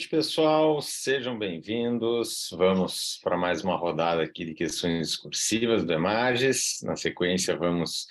pessoal, sejam bem-vindos. Vamos para mais uma rodada aqui de questões discursivas do EMAGES. Na sequência, vamos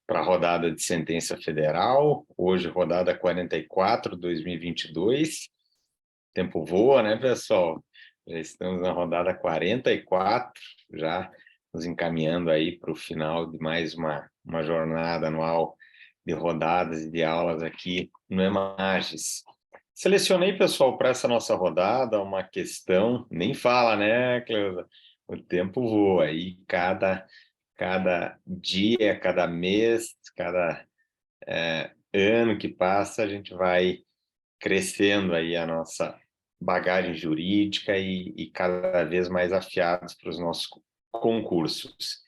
para a rodada de sentença federal. Hoje, rodada 44, 2022. O tempo voa, né, pessoal? Já estamos na rodada 44, já nos encaminhando aí para o final de mais uma jornada anual de rodadas e de aulas aqui no EMAGES. Selecionei, pessoal, para essa nossa rodada uma questão, nem fala, né, Cleusa? O tempo voa aí, cada dia, cada mês, cada ano que passa, a gente vai crescendo aí a nossa bagagem jurídica e cada vez mais afiados para os nossos concursos.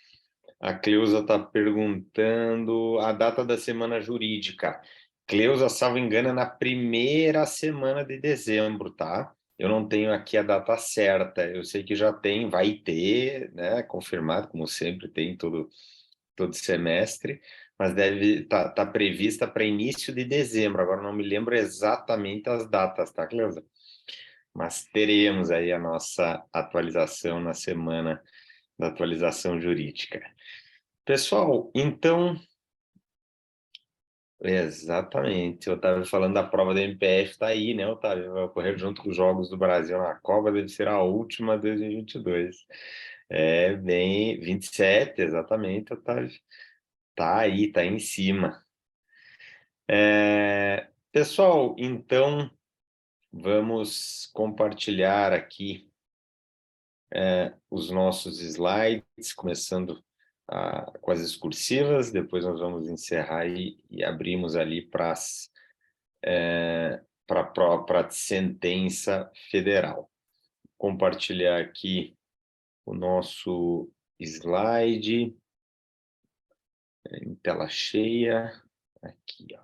A Cleusa está perguntando a data da semana jurídica. Cleusa, salvo engano, é na primeira semana de dezembro, tá? Eu não tenho aqui a data certa. Eu sei que já tem, vai ter, né? Confirmado, como sempre tem todo semestre, mas deve tá prevista para início de dezembro. Agora não me lembro exatamente as datas, tá, Cleusa? Mas teremos aí a nossa atualização na semana da atualização jurídica. Pessoal, então, exatamente, eu estava falando da prova da MPF, está aí, né, Otávio? Vai ocorrer junto com os Jogos do Brasil na Copa, deve ser a última 2022. É, bem, 27, exatamente, Otávio. Tá aí, tá em cima. Pessoal, então, vamos compartilhar aqui os nossos slides, começando com as excursivas, depois nós vamos encerrar e abrimos ali para a sentença federal. Compartilhar aqui o nosso slide em tela cheia, aqui, ó.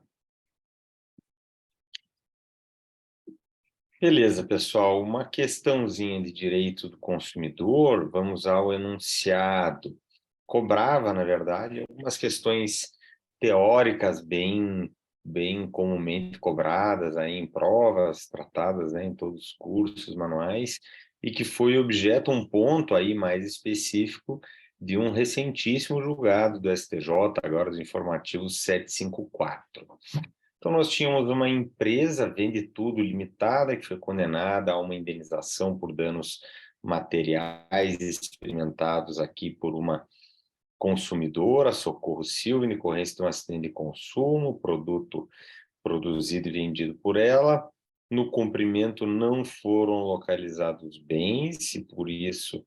Beleza, pessoal, uma questãozinha de direito do consumidor, vamos ao enunciado. Cobrava, na verdade, algumas questões teóricas bem comumente cobradas aí em provas, tratadas, né, em todos os cursos, manuais, e que foi objeto, um ponto aí mais específico de um recentíssimo julgado do STJ, agora dos informativos 754. Então, nós tínhamos uma empresa, Vende Tudo Limitada, que foi condenada a uma indenização por danos materiais experimentados aqui por uma consumidora, Socorro Silva, em decorrência de um acidente de consumo, produto produzido e vendido por ela. No cumprimento não foram localizados bens e, por isso,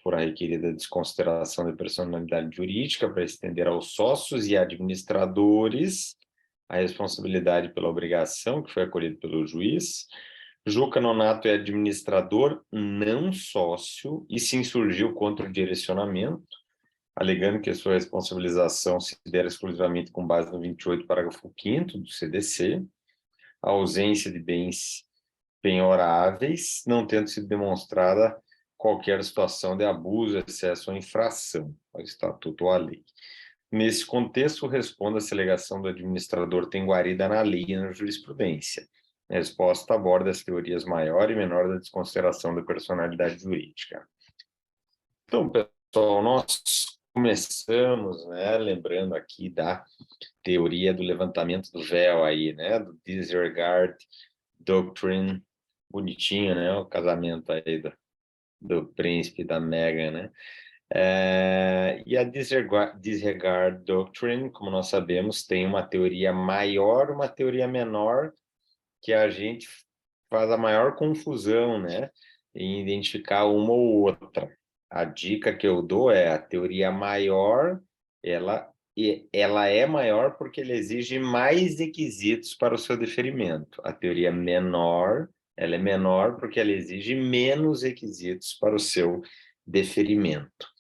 fora requerida a desconsideração da personalidade jurídica para estender aos sócios e administradores a responsabilidade pela obrigação, que foi acolhida pelo juiz. Juca Nonato é administrador, não sócio, e se insurgiu contra o direcionamento, alegando que a sua responsabilização se dera exclusivamente com base no 28, parágrafo 5º do CDC, a ausência de bens penhoráveis, não tendo sido demonstrada qualquer situação de abuso, excesso ou infração ao Estatuto ou à lei. Nesse contexto, responda se a alegação do administrador tem guarida na lei e na jurisprudência. A resposta aborda as teorias maior e menor da desconsideração da personalidade jurídica. Então, pessoal, nós começamos, né, lembrando aqui da teoria do levantamento do véu aí, né, do Disregard Doctrine, bonitinho, né, o casamento aí do príncipe e da Meghan, né. E a Disregard Doctrine, como nós sabemos, tem uma teoria maior, uma teoria menor, que a gente faz a maior confusão, né, em identificar uma ou outra. A dica que eu dou é a teoria maior, ela é maior porque ela exige mais requisitos para o seu deferimento. A teoria menor, ela é menor porque ela exige menos requisitos para o seu deferimento.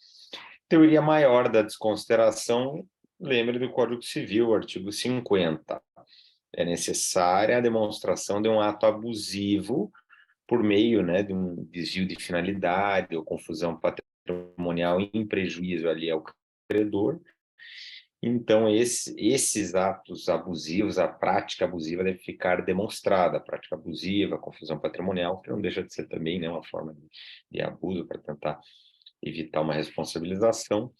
Teoria maior da desconsideração, lembre do Código Civil, artigo 50. É necessária a demonstração de um ato abusivo por meio, né, de um desvio de finalidade ou confusão patrimonial em prejuízo ali ao credor, Então, esses atos abusivos, a prática abusiva deve ficar demonstrada, a prática abusiva, a confusão patrimonial, que não deixa de ser também, né, uma forma de abuso para tentar evitar uma responsabilização.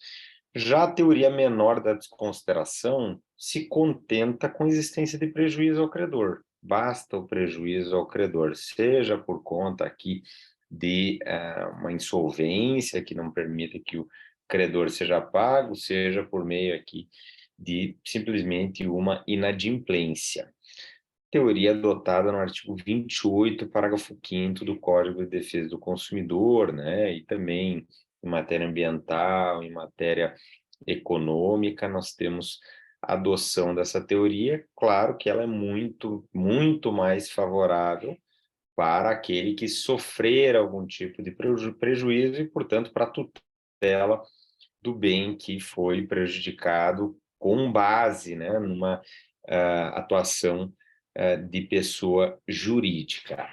Já a teoria menor da desconsideração se contenta com a existência de prejuízo ao credor. Basta o prejuízo ao credor, seja por conta aqui de uma insolvência que não permita que o credor seja pago, seja por meio aqui de simplesmente uma inadimplência. Teoria adotada no artigo 28, parágrafo 5º do Código de Defesa do Consumidor, né? E também em matéria ambiental, em matéria econômica, nós temos a adoção dessa teoria. Claro que ela é muito, muito mais favorável para aquele que sofrer algum tipo de prejuízo e, portanto, para a tutela do bem que foi prejudicado com base, né, numa atuação de pessoa jurídica.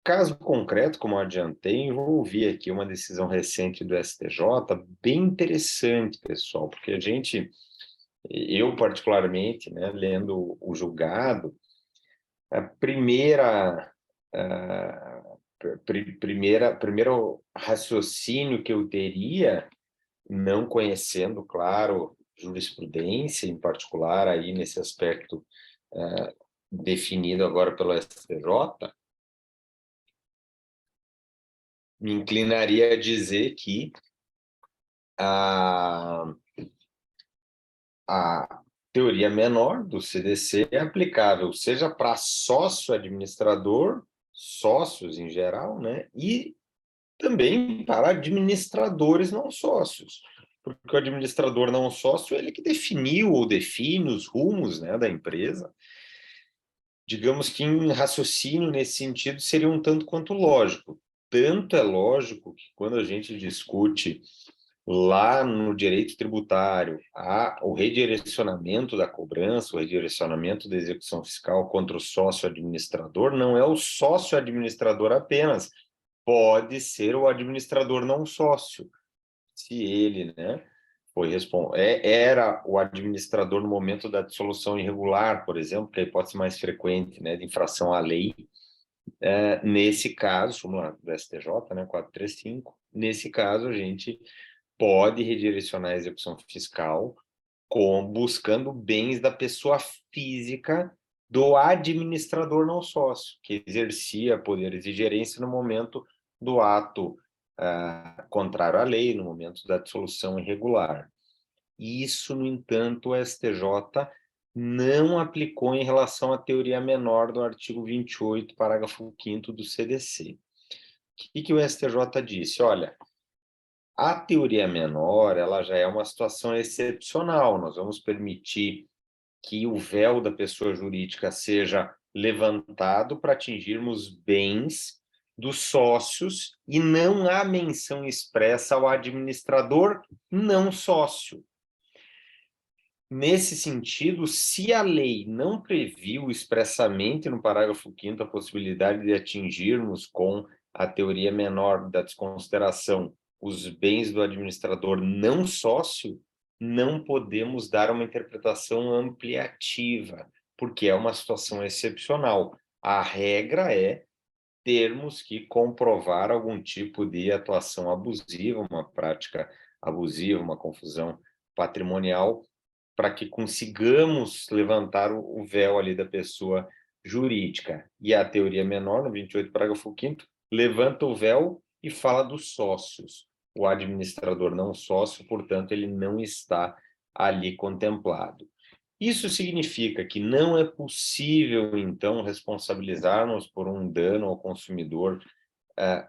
Caso concreto, como eu adiantei, envolvi aqui uma decisão recente do STJ, bem interessante, pessoal, porque eu particularmente, né, lendo o julgado, a primeiro raciocínio que eu teria, não conhecendo, claro, jurisprudência em particular aí nesse aspecto definido agora pelo STJ, me inclinaria a dizer que a teoria menor do CDC é aplicável, seja para sócio-administrador, sócios em geral, né, e também para administradores não sócios, porque o administrador não sócio, ele que definiu ou define os rumos, né, da empresa. Digamos que em raciocínio nesse sentido seria um tanto quanto lógico. Tanto é lógico que quando a gente discute lá no direito tributário o redirecionamento da cobrança, o redirecionamento da execução fiscal contra o sócio administrador, não é o sócio administrador apenas, pode ser o administrador não sócio, se ele, né, era o administrador no momento da dissolução irregular, por exemplo, que é a hipótese mais frequente, né, de infração à lei. Nesse caso, súmula do STJ, né, 435, nesse caso a gente pode redirecionar a execução fiscal buscando bens da pessoa física do administrador não sócio, que exercia poderes de gerência no momento do ato contrário à lei, no momento da dissolução irregular. Isso, no entanto, o STJ não aplicou em relação à teoria menor do artigo 28, parágrafo 5º do CDC. O que o STJ disse? Olha, a teoria menor, ela já é uma situação excepcional, nós vamos permitir que o véu da pessoa jurídica seja levantado para atingirmos bens dos sócios e não há menção expressa ao administrador não sócio. Nesse sentido, se a lei não previu expressamente no parágrafo 5º a possibilidade de atingirmos com a teoria menor da desconsideração os bens do administrador não sócio, não podemos dar uma interpretação ampliativa, porque é uma situação excepcional. A regra é termos que comprovar algum tipo de atuação abusiva, uma prática abusiva, uma confusão patrimonial, para que consigamos levantar o véu ali da pessoa jurídica. E a teoria menor, no 28, parágrafo 5º, levanta o véu e fala dos sócios. O administrador não sócio, portanto, ele não está ali contemplado. Isso significa que não é possível, então, responsabilizarmos por um dano ao consumidor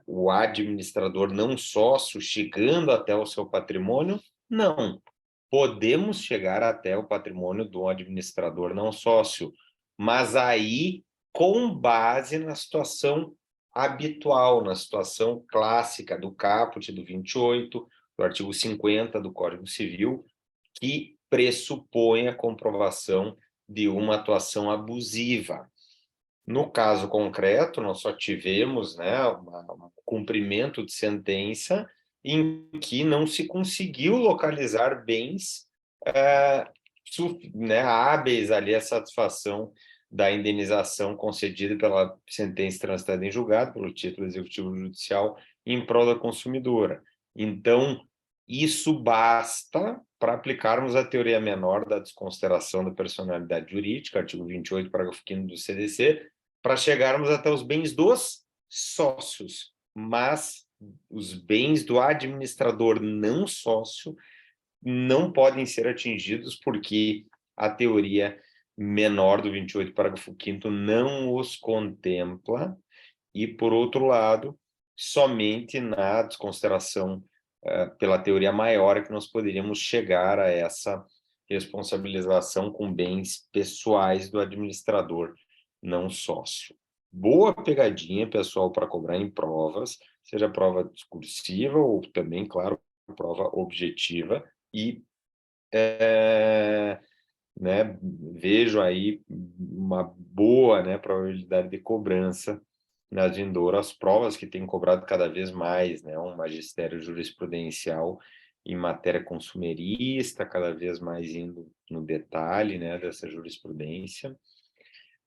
o administrador não sócio chegando até o seu patrimônio? Não. Podemos chegar até o patrimônio do administrador não sócio, mas aí com base na situação habitual, na situação clássica do caput do 28, do artigo 50 do Código Civil, que pressupõe a comprovação de uma atuação abusiva. No caso concreto, nós só tivemos, né, um cumprimento de sentença em que não se conseguiu localizar bens né, hábeis ali à satisfação da indenização concedida pela sentença transitada em julgado, pelo título executivo judicial, em prol da consumidora. Então, isso basta para aplicarmos a teoria menor da desconsideração da personalidade jurídica, artigo 28, parágrafo 5º do CDC, para chegarmos até os bens dos sócios, mas os bens do administrador não sócio não podem ser atingidos porque a teoria menor do 28, parágrafo 5º não os contempla e, por outro lado, somente na desconsideração pela teoria maior é que nós poderíamos chegar a essa responsabilização com bens pessoais do administrador não sócio. Boa pegadinha, pessoal, para cobrar em provas, seja prova discursiva ou também, claro, prova objetiva, e né, vejo aí uma boa, né, probabilidade de cobrança nas vindouras provas, que tem cobrado cada vez mais, né, um magistério jurisprudencial em matéria consumerista, cada vez mais indo no detalhe, né, dessa jurisprudência.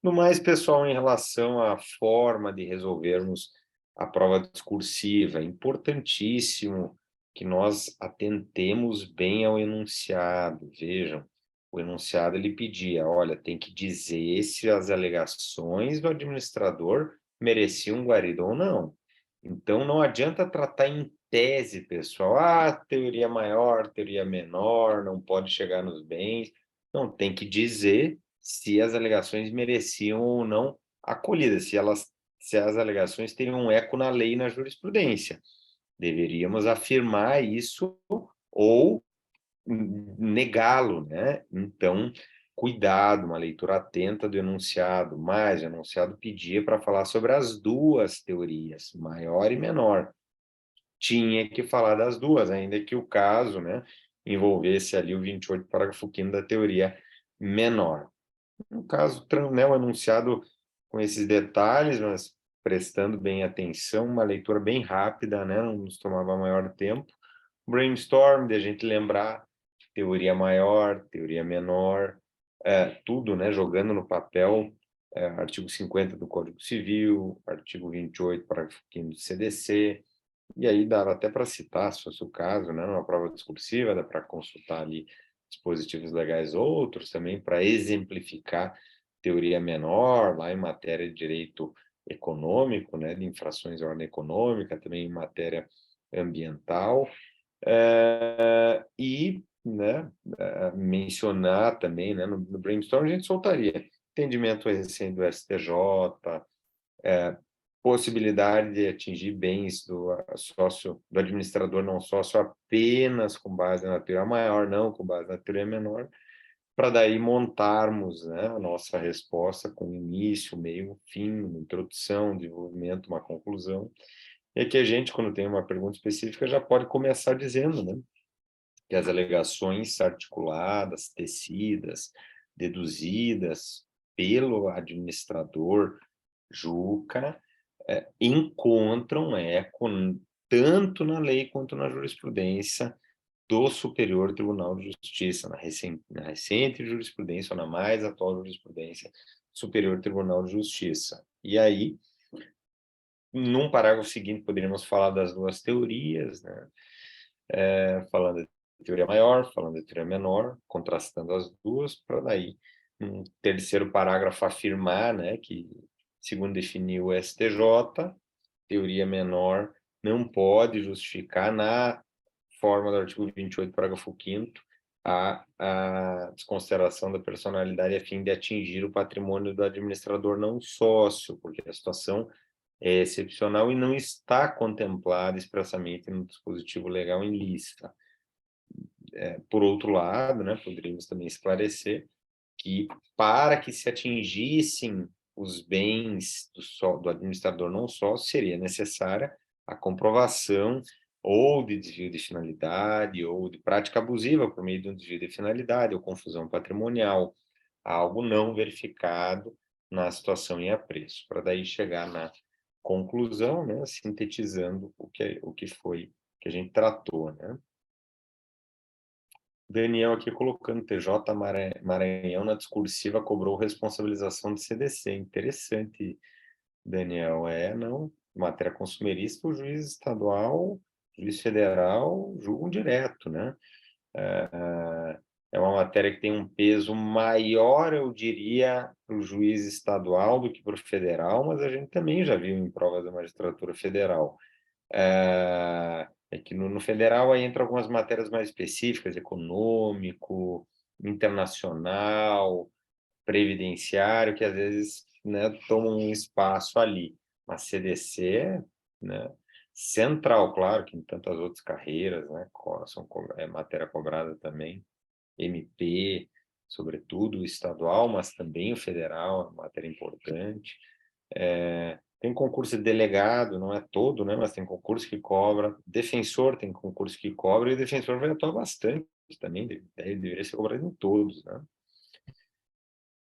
No mais, pessoal, em relação à forma de resolvermos a prova discursiva, é importantíssimo que nós atentemos bem ao enunciado. Vejam, o enunciado ele pedia, olha, tem que dizer se as alegações do administrador mereciam guarida ou não. Então, não adianta tratar em tese, pessoal, teoria maior, teoria menor, não pode chegar nos bens. Não, tem que dizer se as alegações mereciam ou não acolhida, se as alegações teriam um eco na lei e na jurisprudência. Deveríamos afirmar isso ou negá-lo, né? Então, cuidado, uma leitura atenta do enunciado, mas o enunciado pedia para falar sobre as duas teorias, maior e menor. Tinha que falar das duas, ainda que o caso, né, envolvesse ali o 28, parágrafo 5º da teoria menor. No caso, né, o enunciado com esses detalhes, mas prestando bem atenção, uma leitura bem rápida, né, não nos tomava maior tempo. Brainstorm, de a gente lembrar teoria maior, teoria menor, tudo, né, jogando no papel, artigo 50 do Código Civil, artigo 28, parágrafo 5º do CDC, e aí dava até para citar, se fosse o caso, né, numa prova discursiva, dá para consultar ali dispositivos legais outros também para exemplificar teoria menor, lá em matéria de direito econômico, né, de infrações de ordem econômica, também em matéria ambiental, e, né, mencionar também, né, no brainstorm a gente soltaria entendimento recente do STJ, possibilidade de atingir bens do sócio, do administrador não sócio apenas com base na teoria maior, não com base na teoria menor, para daí montarmos, né, a nossa resposta com início, meio, fim, uma introdução, desenvolvimento, uma conclusão. E aqui a gente, quando tem uma pergunta específica, já pode começar dizendo, né, que as alegações articuladas, tecidas, deduzidas pelo administrador Juca encontram eco tanto na lei quanto na jurisprudência do Superior Tribunal de Justiça, na recente jurisprudência ou na mais atual jurisprudência do Superior Tribunal de Justiça. E aí, num parágrafo seguinte, poderíamos falar das duas teorias, né? Falando de teoria maior, falando de teoria menor, contrastando as duas, para daí, um terceiro parágrafo afirmar, né, que, segundo definiu o STJ, teoria menor não pode justificar na forma do artigo 28, parágrafo 5º, a desconsideração da personalidade a fim de atingir o patrimônio do administrador não sócio, porque a situação é excepcional e não está contemplada expressamente no dispositivo legal em lista. Por outro lado, né, poderíamos também esclarecer que para que se atingissem os bens do administrador não sócio, seria necessária a comprovação ou de desvio de finalidade, ou de prática abusiva por meio de um desvio de finalidade, ou confusão patrimonial, algo não verificado na situação em apreço, para daí chegar na conclusão, né, sintetizando o que foi que a gente tratou, né? Daniel aqui colocando TJ Maranhão na discursiva cobrou responsabilização de CDC. Interessante, Daniel. Não, matéria consumerista, o juiz estadual, juiz federal julgam direto, né? É uma matéria que tem um peso maior, eu diria, para o juiz estadual do que para o federal, mas a gente também já viu em provas da magistratura federal. É que no federal aí entra algumas matérias mais específicas, econômico, internacional, previdenciário, que às vezes, né, tomam um espaço ali. Mas CDC, né, central, claro, que em tantas outras carreiras, né, é matéria cobrada também, MP, sobretudo o estadual, mas também o federal, é uma matéria importante. Tem concurso de delegado, não é todo, né, mas tem concurso que cobra. Defensor tem concurso que cobra, e o defensor vai atuar bastante também, deveria ser cobrado em todos, né?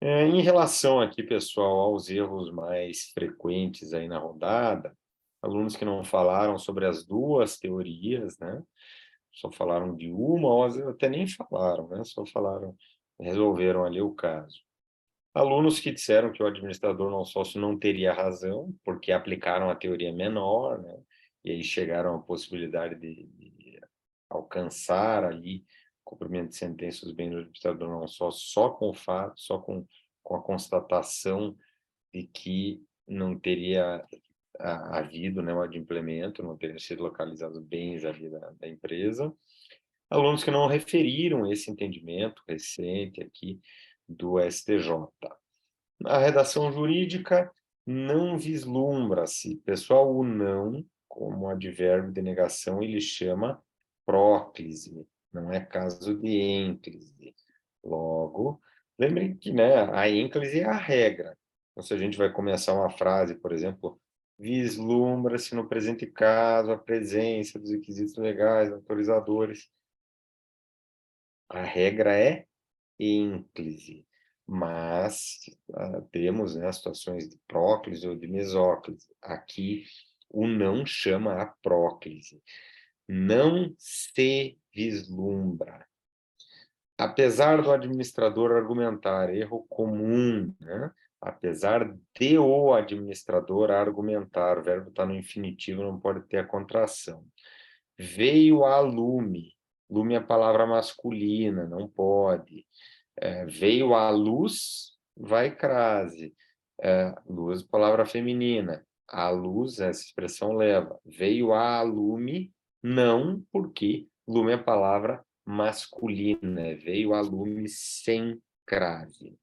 Em relação aqui, pessoal, aos erros mais frequentes aí na rodada, alunos que não falaram sobre as duas teorias, né? Só falaram de uma, ou até nem falaram, né? Só falaram, resolveram ali o caso. Alunos que disseram que o administrador não sócio não teria razão, porque aplicaram a teoria menor, né? E aí chegaram à possibilidade de alcançar ali cumprimento de sentença dos bens do administrador não sócio só com o fato, só com a constatação de que não teria havido, né, o adimplemento, não teriam sido localizados bens ali da empresa. Alunos que não referiram esse entendimento recente aqui do STJ. A redação jurídica não vislumbra-se. Pessoal, o não, como advérbio de negação, ele chama próclise, não é caso de ênclise. Logo, lembrem que, né, a ênclise é a regra. Então, se a gente vai começar uma frase, por exemplo, vislumbra-se no presente caso a presença dos requisitos legais, autorizadores. A regra é ênclise, mas temos, né, situações de próclise ou de mesóclise. Aqui, o não chama a próclise. Não se vislumbra. Apesar do administrador argumentar, erro comum, né? Apesar de o administrador argumentar, o verbo está no infinitivo, não pode ter a contração. Veio a lume, lume é a palavra masculina, não pode. Veio a luz, vai crase. Luz, palavra feminina. A luz, essa expressão leva. Veio a lume, não, porque lume é a palavra masculina. Veio a lume sem crase.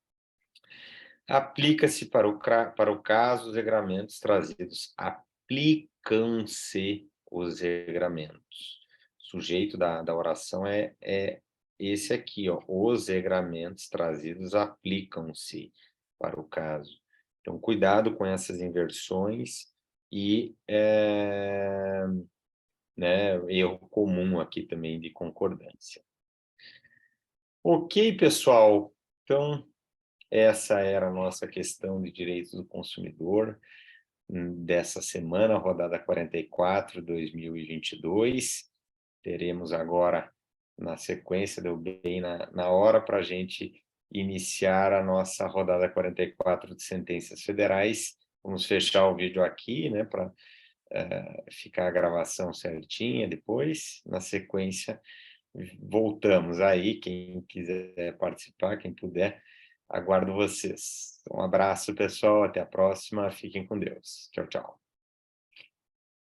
Aplica-se para o caso os regramentos trazidos. Aplicam-se os regramentos. O sujeito da oração é esse aqui, ó. Os regramentos trazidos aplicam-se para o caso. Então, cuidado com essas inversões e né, erro comum aqui também de concordância. Ok, pessoal. Então, essa era a nossa questão de direitos do consumidor dessa semana, rodada 44, 2022. Teremos agora, na sequência, deu bem na hora para a gente iniciar a nossa rodada 44 de sentenças federais. Vamos fechar o vídeo aqui, né, para ficar a gravação certinha depois. Na sequência, voltamos aí. Quem quiser participar, quem puder, aguardo vocês. Um abraço, pessoal. Até a próxima. Fiquem com Deus. Tchau, tchau.